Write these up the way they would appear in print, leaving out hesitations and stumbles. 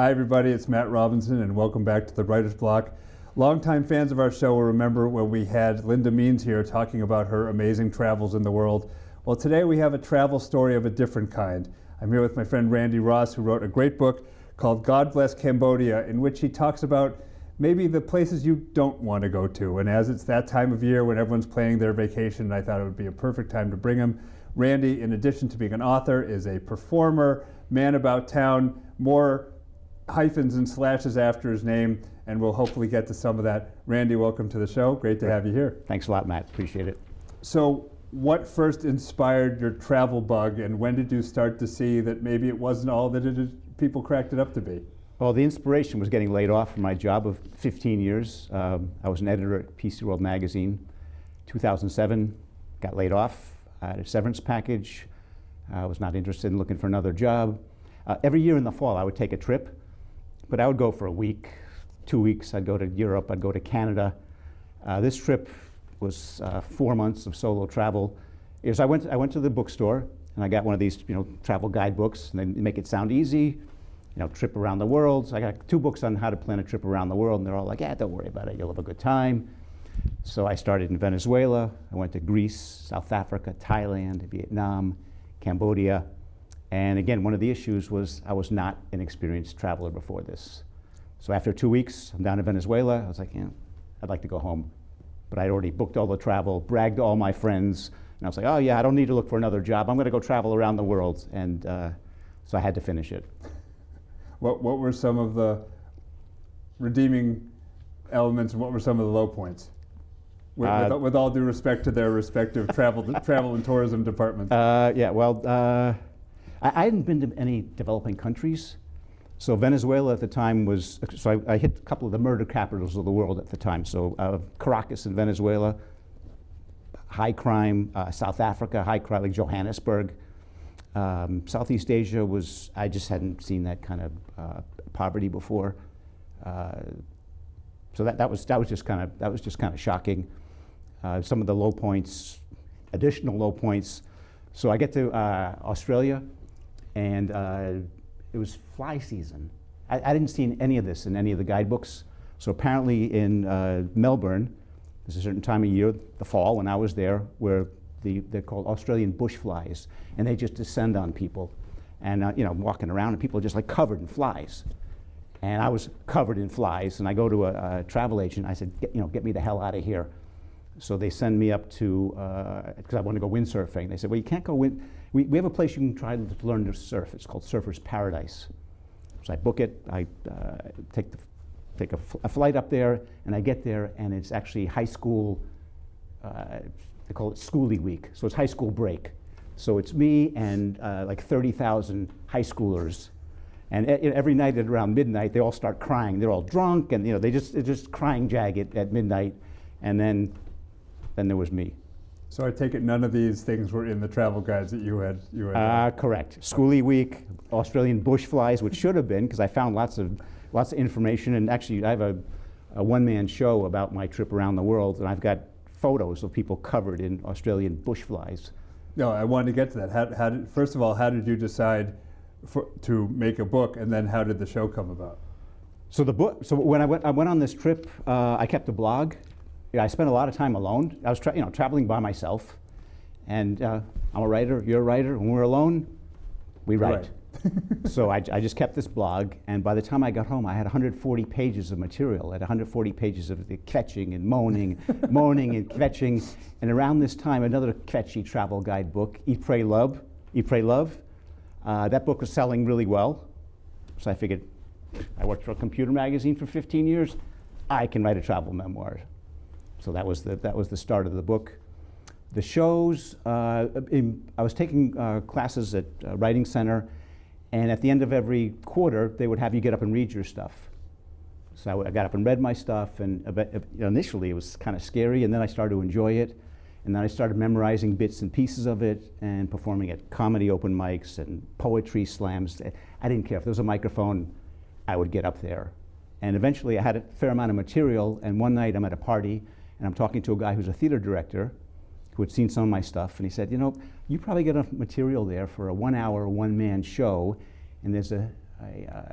Hi everybody, it's Matt Robinson and welcome back to the Writer's Block. Longtime fans of our show will remember when we had Linda Means here talking about her amazing travels in the world. Well, today we have a travel story of a different kind. I'm here with my friend Randy Ross, who wrote a great book called God Bless Cambodia, in which he talks about maybe the places you don't want to go to. And as it's that time of year when everyone's planning their vacation, I thought it would be a perfect time to bring him. Randy, in addition to being an author, is a performer, man about town, more hyphens and slashes after his name, and we'll hopefully get to some of that. Randy, welcome to the show. Great to have you here. Thanks a lot, Matt. Appreciate it. So what first inspired your travel bug, and when did you start to see that maybe it wasn't all that people cracked it up to be? Well, the inspiration was getting laid off from my job of 15 years. I was an editor at PC World magazine. 2007, got laid off. I had a severance package. I was not interested in looking for another job. Every year in the fall, I would take a trip, but I would go for a week, 2 weeks. I'd go to Europe, I'd go to Canada. This trip was 4 months of solo travel. I went to the bookstore and I got one of these, travel guidebooks, and they make it sound easy, trip around the world. So I got 2 books on how to plan a trip around the world, and they're all like, yeah, don't worry about it, you'll have a good time. So I started in Venezuela. I went to Greece, South Africa, Thailand, Vietnam, Cambodia. And again, one of the issues was I was not an experienced traveler before this. So after 2 weeks, I'm down in Venezuela. I was like, I'd like to go home. But I'd already booked all the travel, bragged to all my friends, and I was like, oh yeah, I don't need to look for another job. I'm going to go travel around the world. And so I had to finish it. What were some of the redeeming elements, and what were some of the low points? With all due respect to their respective travel and tourism departments. I hadn't been to any developing countries. So Venezuela at the time was, so I hit a couple of the murder capitals of the world at the time. So Caracas in Venezuela, high crime, South Africa, high crime, like Johannesburg. Southeast Asia was, I just hadn't seen that kind of poverty before. So that was just kind of shocking. Some of the low points, additional low points. So I get to Australia, and it was fly season. I didn't see any of this in any of the guidebooks. So apparently in Melbourne, there's a certain time of year, the fall, when I was there, where they're called Australian bush flies, and they just descend on people. And walking around, and people are just like covered in flies. And I was covered in flies, and I go to a travel agent. I said, get me the hell out of here. So they send me up to, because I want to go windsurfing. They said, well, you can't go we have a place you can try to learn to surf. It's called Surfer's Paradise. So I book it, I take a flight up there, and I get there, and it's actually high school, they call it Schoolie Week. So it's high school break. So it's me and like 30,000 high schoolers. And every night at around midnight, they all start crying. They're all drunk, and they're just crying jagged at midnight. And then there was me. So I take it none of these things were in the travel guides that you had. Correct. Schoolie Week, Australian bush flies, which should have been, because I found lots of information. And actually, I have a one-man show about my trip around the world, and I've got photos of people covered in Australian bush flies. No, I wanted to get to that. First of all, how did you decide to make a book, and then how did the show come about? So when I went on this trip, I kept a blog. I spent a lot of time alone. I was traveling by myself, and I'm a writer. You're a writer. When we're alone, we write. So I just kept this blog, and by the time I got home, I had 140 pages of material. I had 140 pages of the kvetching and moaning, moaning and kvetching. And around this time, another kvetchy travel guide book, Eat, Pray, Love. That book was selling really well, so I figured, I worked for a computer magazine for 15 years. I can write a travel memoir. So that was the start of the book. The shows, I was taking classes at Writing Center, and at the end of every quarter, they would have you get up and read your stuff. So I got up and read my stuff, and initially it was kind of scary, and then I started to enjoy it. And then I started memorizing bits and pieces of it and performing at comedy open mics and poetry slams. I didn't care. If there was a microphone, I would get up there. And eventually I had a fair amount of material, and one night I'm at a party, and I'm talking to a guy who's a theater director who had seen some of my stuff, and he said, you probably get enough material there for a 1 hour, one-man show, and there's a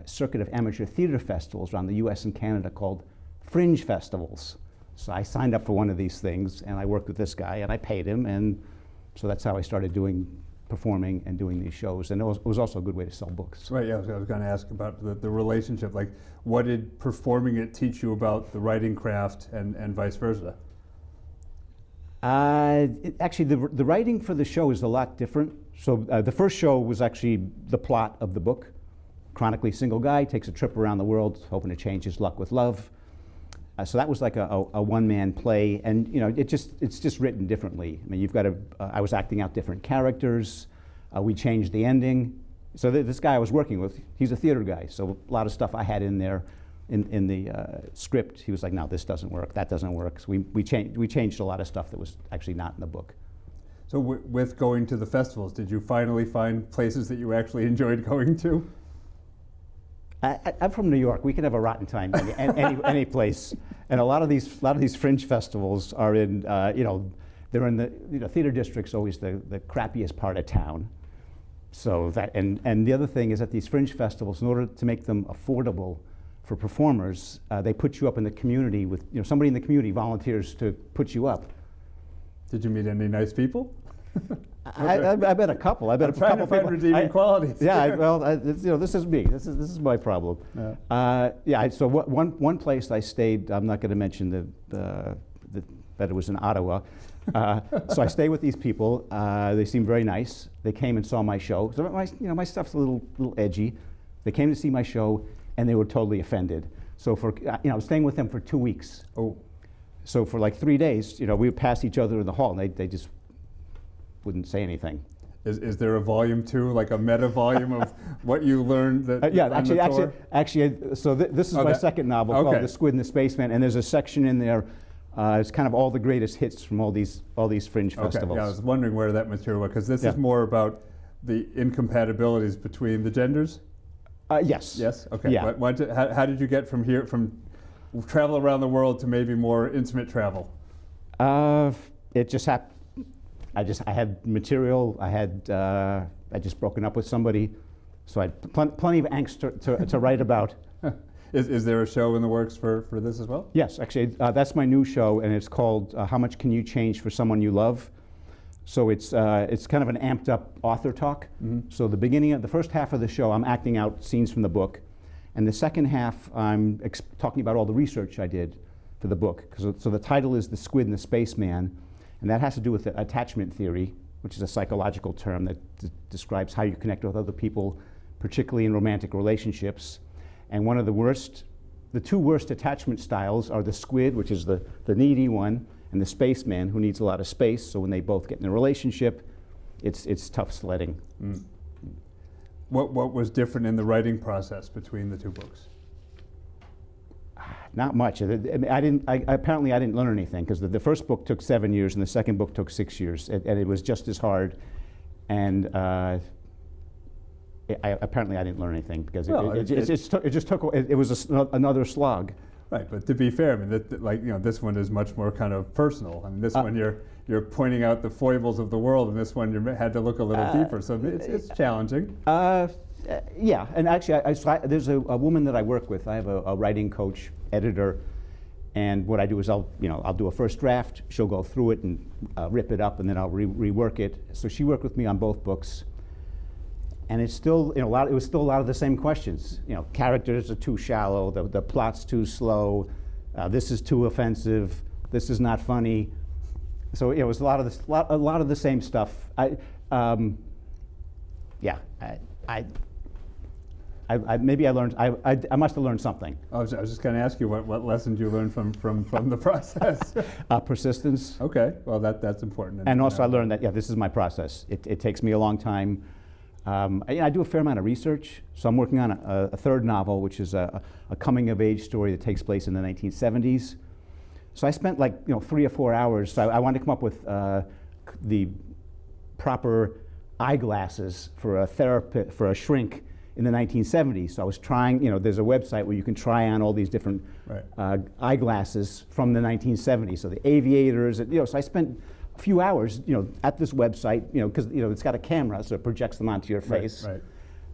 circuit of amateur theater festivals around the US and Canada called Fringe Festivals. So I signed up for one of these things, and I worked with this guy, and I paid him, and so that's how I started performing and doing these shows. And it was also a good way to sell books. Right, yeah, I was going to ask about the relationship. Like, what did performing it teach you about the writing craft and vice versa? Actually, the writing for the show is a lot different. So the first show was actually the plot of the book. Chronically single guy takes a trip around the world hoping to change his luck with love. So that was like a one-man play, and you know, it's just written differently. I mean, you've got to. I was acting out different characters. We changed the ending. So this guy I was working with, he's a theater guy. So a lot of stuff I had in there, in the script, he was like, "No, this doesn't work. That doesn't work." So we changed a lot of stuff that was actually not in the book. So with going to the festivals, did you finally find places that you actually enjoyed going to? I'm from New York. We can have a rotten time any place, and a lot of these fringe festivals are in they're in the theater district's always the crappiest part of town. So that and the other thing is that these fringe festivals, in order to make them affordable for performers, they put you up in the community with somebody in the community volunteers to put you up. Did you meet any nice people? I bet a couple. I bet a couple people. Redeeming qualities. Yeah, this is me. This is my problem. Yeah. So one place I stayed. I'm not going to mention that it was in Ottawa. So I stayed with these people. They seemed very nice. They came and saw my show. So my stuff's a little edgy. They came to see my show, and they were totally offended. So I was staying with them for 2 weeks. Oh. So for like 3 days, we would pass each other in the hall, and they just wouldn't say anything. Is there a volume 2, like a meta volume of what you learned that yeah, actually, so this is my second novel called The Squid and the Spaceman, and there's a section in there. It's kind of all the greatest hits from all these fringe festivals. Yeah, I was wondering where that material was, because this is more about the incompatibilities between the genders. Yes. Yes. Okay. Yeah. How did you get from travel around the world to maybe more intimate travel? It just happened. I had material. I just broken up with somebody, so I had plenty of angst to write about. Is there a show in the works for this as well? Yes, actually, that's my new show, and it's called "How Much Can You Change for Someone You Love?" So it's kind of an amped up author talk. Mm-hmm. So the first half of the show, I'm acting out scenes from the book, and the second half, I'm talking about all the research I did for the book. So the title is "The Squid and the Spaceman." And that has to do with attachment theory, which is a psychological term that describes how you connect with other people, particularly in romantic relationships. And the two worst attachment styles are the squid, which is the needy one, and the spaceman, who needs a lot of space. So when they both get in a relationship, it's tough sledding. Mm. What was different in the writing process between the two books? Not much. Apparently I didn't learn anything, because the first book took 7 years and the second book took 6 years, and it was just as hard. And apparently I didn't learn anything, because it was another slog. Right, but to be fair, I mean, this one is much more kind of personal. I mean, this one you're pointing out the foibles of the world, and this one you had to look a little deeper. So it's challenging. Yeah, and actually, there's a woman that I work with. I have a writing coach, editor, and what I do is I'll do a first draft. She'll go through it and rip it up, and then I'll rework it. So she worked with me on both books, and it's still it was still a lot of the same questions. Characters are too shallow, the plot's too slow, this is too offensive, this is not funny. So it was a lot of the same stuff. Maybe I learned. I must have learned something. I was just going to ask you what lessons you learned from the process. Persistence. Okay, well that's important. And also I learned that this is my process. It takes me a long time. I do a fair amount of research. So I'm working on a third novel, which is a coming of age story that takes place in the 1970s. So I spent 3 or 4 hours. So I wanted to come up with the proper eyeglasses for a shrink in the 1970s. So I was trying, there's a website where you can try on all these different eyeglasses from the 1970s. So the aviators, so I spent a few hours, at this website, because it's got a camera, so it projects them onto your face.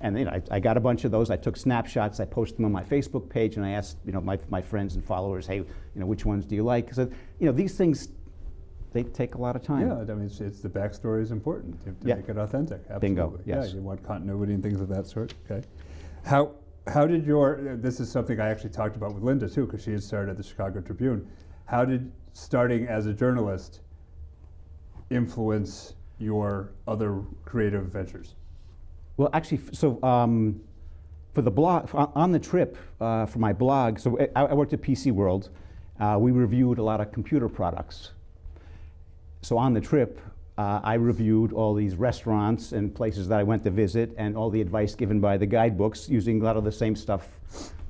And I got a bunch of those. I took snapshots. I posted them on my Facebook page, and I asked my friends and followers, hey, which ones do you like? Because these things, they take a lot of time. Yeah, I mean, it's the backstory is important to make it authentic. Absolutely. Bingo. Yes. Yeah, you want continuity and things of that sort. Okay. How did this is something I actually talked about with Linda too, because she had started at the Chicago Tribune. How did starting as a journalist influence your other creative ventures? Well, actually, so for the blog, on the trip for my blog, so I worked at PC World. We reviewed a lot of computer products. So on the trip, I reviewed all these restaurants and places that I went to visit, and all the advice given by the guidebooks, using a lot of the same stuff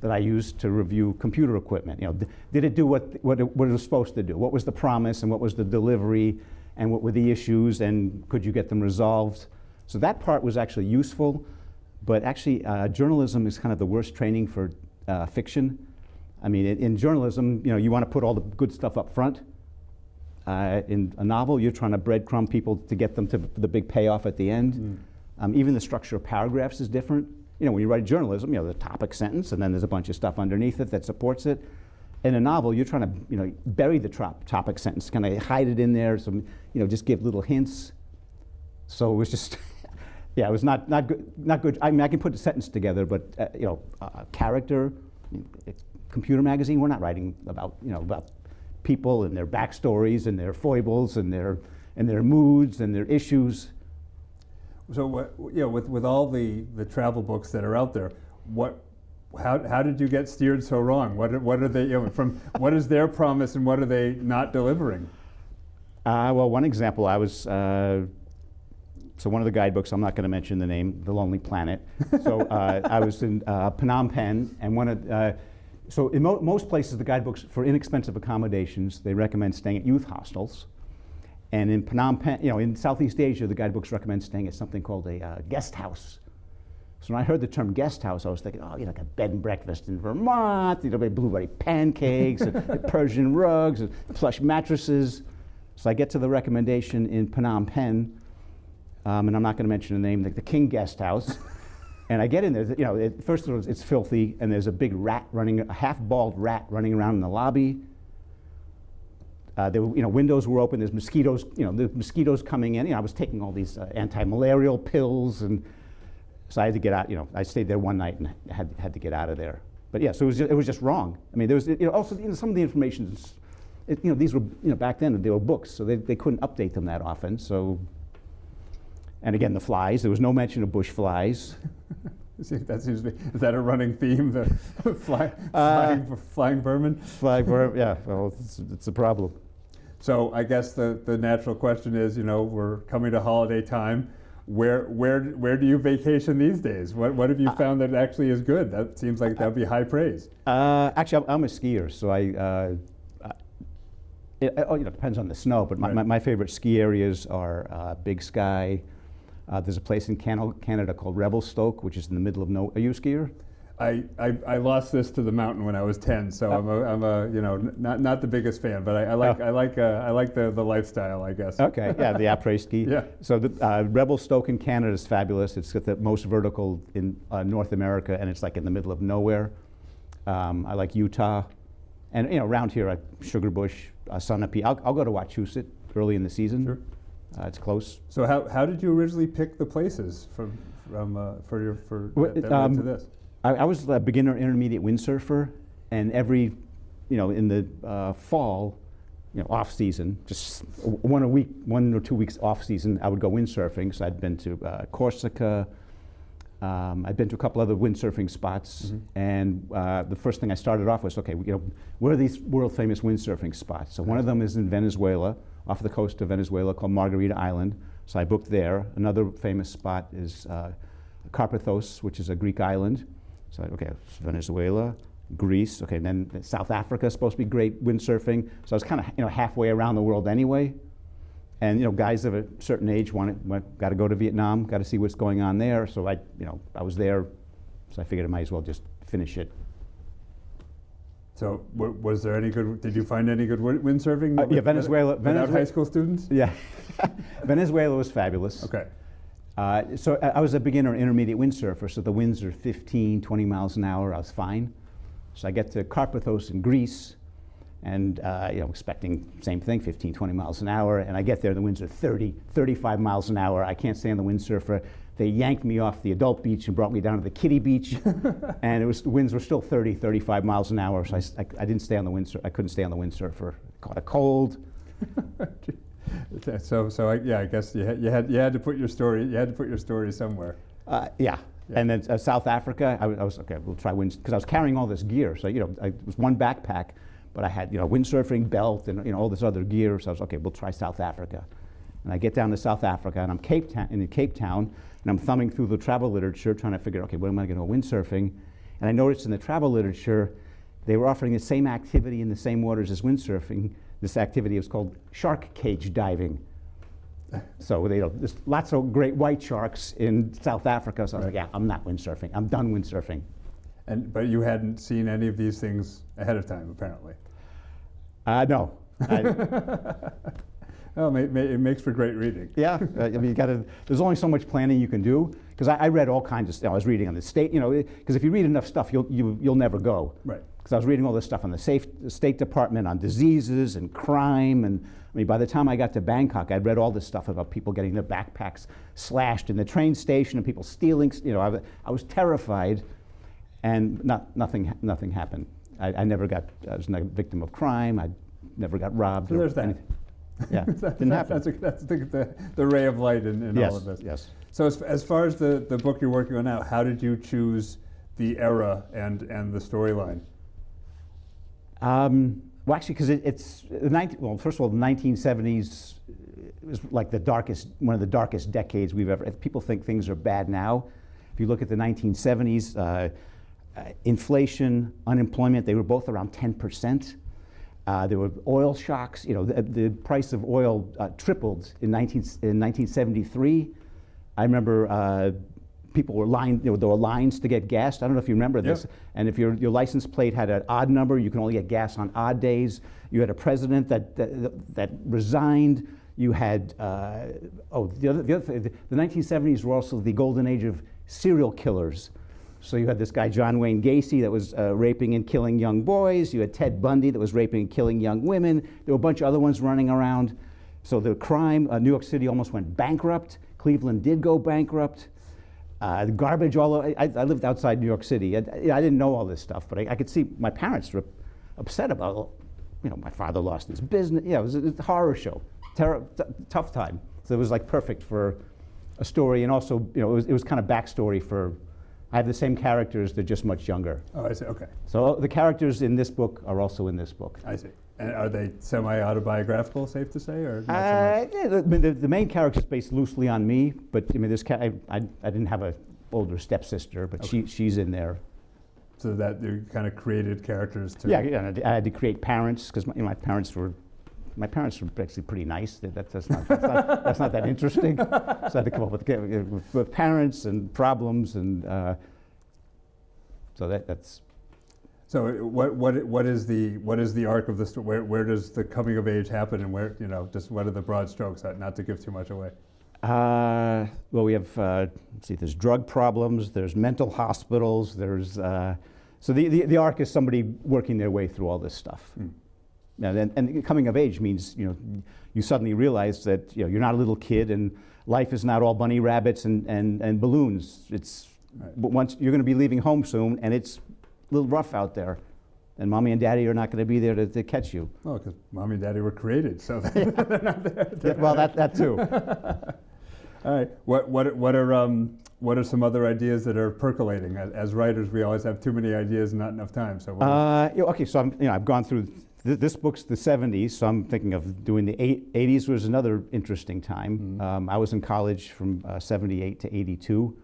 that I used to review computer equipment. Did it do what it was supposed to do? What was the promise, and what was the delivery, and what were the issues, and could you get them resolved? So that part was actually useful, but actually journalism is kind of the worst training for fiction. I mean, in journalism, you want to put all the good stuff up front. In a novel, you're trying to breadcrumb people to get them to the big payoff at the end. Even the structure of paragraphs is different. When you write journalism, the topic sentence, and then there's a bunch of stuff underneath it that supports it. In a novel, you're trying to bury the topic sentence, kind of hide it in there, just give little hints. So it was just, it was not good. I mean, I can put a sentence together, but character, computer magazine, we're not writing about people and their backstories and their foibles and their moods and their issues. So with all the travel books that are out there, how did you get steered so wrong? What are they what is their promise and what are they not delivering? Well, one example, I was so one of the guidebooks, I'm not going to mention the name, The Lonely Planet. So I was in Phnom Penh, and so in most places, the guidebooks for inexpensive accommodations, they recommend staying at youth hostels. And in Phnom Penh, in Southeast Asia, the guidebooks recommend staying at something called a guest house. So when I heard the term guest house, I was thinking, like a bed and breakfast in Vermont, blueberry pancakes, and Persian rugs, and plush mattresses. So I get to the recommendation in Phnom Penh, and I'm not going to mention the name, the King Guest House. And I get in there, first of all, it's filthy, and there's a big rat a half-bald rat running around in the lobby. There were, windows were open. There's mosquitoes. The mosquitoes coming in. I was taking all these anti-malarial pills, and so I had to get out. I stayed there one night and had to get out of there. But yeah, so it was just wrong. I mean, there was also some of the information. These were back then they were books, so they couldn't update them that often. So, and again, the flies. There was no mention of bush flies. That seems to be, is that a running theme, the flying vermin? Flying vermin, yeah, well, it's a problem. So I guess the natural question is, we're coming to holiday time. Where do you vacation these days? What have you found that actually is good? That seems like that would be high praise. Actually, I'm a skier, so it depends on the snow, but my favorite ski areas are Big Sky. There's a place in Canada called Revelstoke, which is in the middle of nowhere. Are you a skier? I lost this to the mountain when I was 10, so I'm not the biggest fan, but I like the lifestyle, I guess. Okay, yeah, the après ski. Yeah. So the Revelstoke in Canada is fabulous. It's got the most vertical in North America, and it's like in the middle of nowhere. I like Utah, and around here, Sugarbush, Sunapee. I'll go to Wachusett early in the season. Sure. It's close. So how did you originally pick the places that led to this? I was a beginner intermediate windsurfer, and every, in the fall, off season, just 1 or 2 weeks off season, I would go windsurfing. So I'd been to Corsica. I'd been to a couple other windsurfing spots, and the first thing I started off was, okay, where are these world famous windsurfing spots? So one of them is in Venezuela, off the coast of Venezuela, called Margarita Island. So I booked there. Another famous spot is Carpathos, which is a Greek island. So okay, Venezuela, Greece. Okay, and then South Africa is supposed to be great windsurfing. So I was kind of halfway around the world anyway. And guys of a certain age got to go to Vietnam, got to see what's going on there. So I was there, so I figured I might as well just finish it. So was there any good? Did you find any good windsurfing? Yeah, Venezuela. Without high school students? Yeah, Venezuela was fabulous. Okay. So I was a beginner intermediate windsurfer, so the winds are 15, 20 miles an hour. I was fine. So I get to Carpathos in Greece, and expecting same thing, 15, 20 miles an hour, and I get there, the winds are 30, 35 miles an hour. I can't stay on the windsurfer. They yanked me off the adult beach and brought me down to the kiddie beach, and the winds were still 30, 35 miles an hour, so I didn't stay on the windsurfer. I couldn't stay on the windsurfer. Caught a cold. I guess you had to put your story somewhere. Yeah. And then South Africa, I was okay. We'll try winds because I was carrying all this gear. So it was one backpack, but I had windsurfing belt and all this other gear. So I was okay. We'll try South Africa, and I get down to South Africa, and I'm in Cape Town, and I'm thumbing through the travel literature, trying to figure, okay, when am I going to go windsurfing? And I noticed in the travel literature, they were offering the same activity in the same waters as windsurfing. This activity was called shark cage diving. So there's lots of great white sharks in South Africa. So I was like, yeah, I'm not windsurfing. I'm done windsurfing. But you hadn't seen any of these things ahead of time, apparently. No. Well, it makes for great reading. Yeah, I mean, there's only so much planning you can do. Because I read all kinds of stuff. I was reading on the state, because if you read enough stuff, you'll never go. Right. Because I was reading all this stuff on the State Department on diseases and crime, and I mean, by the time I got to Bangkok, I'd read all this stuff about people getting their backpacks slashed in the train station and people stealing. I was terrified, and nothing happened. I was not a victim of crime. I never got robbed. So there's that. Yeah, didn't happen. That's the ray of light in yes, all of this. Yes. So as far as the book you're working on now, how did you choose the era and the storyline? Well, actually, because first of all, the 1970s was like one of the darkest decades we've ever. If people think things are bad now, if you look at the 1970s, inflation, unemployment, they were both around 10%. There were oil shocks. The price of oil tripled in 1973. I remember people were lined. There were lines to get gas. I don't know if you remember this. Yep. And if your license plate had an odd number, you can only get gas on odd days. You had a president that resigned. You had the other thing. The 1970s were also the golden age of serial killers. So you had this guy, John Wayne Gacy, that was raping and killing young boys. You had Ted Bundy that was raping and killing young women. There were a bunch of other ones running around. So the crime, New York City almost went bankrupt. Cleveland did go bankrupt. The garbage all over. I lived outside New York City. I didn't know all this stuff, but I could see my parents were upset about it. My father lost his business. Yeah, it was a horror show. Tough time. So it was like perfect for a story, and also, it was kind of backstory for. I have the same characters, they're just much younger. Oh, I see, okay. So the characters in this book are also in this book. I see. And are they semi-autobiographical, safe to say, or not so much? Yeah, the main character is based loosely on me, but I mean, I didn't have an older stepsister, but okay. she's in there. So that you kind of created characters too? Yeah, I had to create parents, because my parents were actually pretty nice. That's not that interesting. So I had to come up with parents and problems, and so that's. So what is the arc of the story? Where does the coming of age happen, and where just what are the broad strokes? Not to give too much away. Well, we have there's drug problems, there's mental hospitals, there's so the arc is somebody working their way through all this stuff. Mm. And coming of age means you suddenly realize that you're not a little kid and life is not all bunny rabbits and balloons. It's right. Once you're going to be leaving home soon, and it's a little rough out there, and mommy and daddy are not going to be there to catch you. Oh, because mommy and daddy were created, so they're not there. Well, that too. All right. What are some other ideas that are percolating? As writers, we always have too many ideas and not enough time. So okay. So I've gone through. This book's the 70s, so I'm thinking of doing the 80s was another interesting time. Mm-hmm. I was in college from 78 to 82,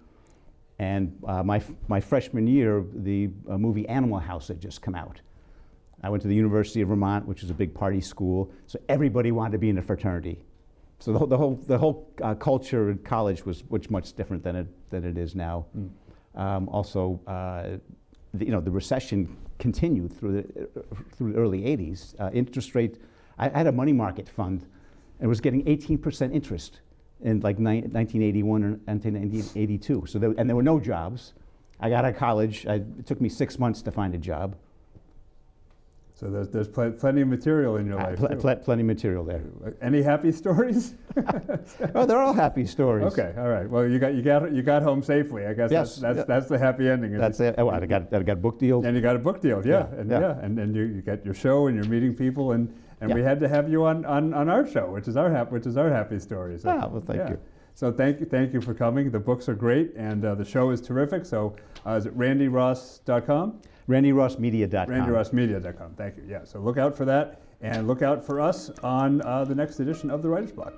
and my freshman year, the movie Animal House had just come out. I went to the University of Vermont, which is a big party school, so everybody wanted to be in a fraternity. So the whole culture in college was much different than it is now. Mm. Also, the recession continued through the early 80s. Interest rate, I had a money market fund and was getting 18% interest in like 1981 or 1982. So and there were no jobs. I got out of college. It took me 6 months to find a job. So there's plenty of material in your life. Plenty of material there. Any happy stories? Oh, they're all happy stories. Okay, all right. Well, you got home safely. I guess Yes, that's the happy ending. That's it. Oh, I got a book deal. And you got a book deal, yeah, Yeah, and you got your show and you're meeting people, and Yeah. we had to have you on our show, which is our happy story. So, Ah, well, thank you. So thank you for coming. The books are great, and the show is terrific. So is it randyross.com? RandyRossMedia.com. RandyRossMedia.com. Thank you. Yeah. So look out for that, and look out for us on the next edition of the Writer's Block.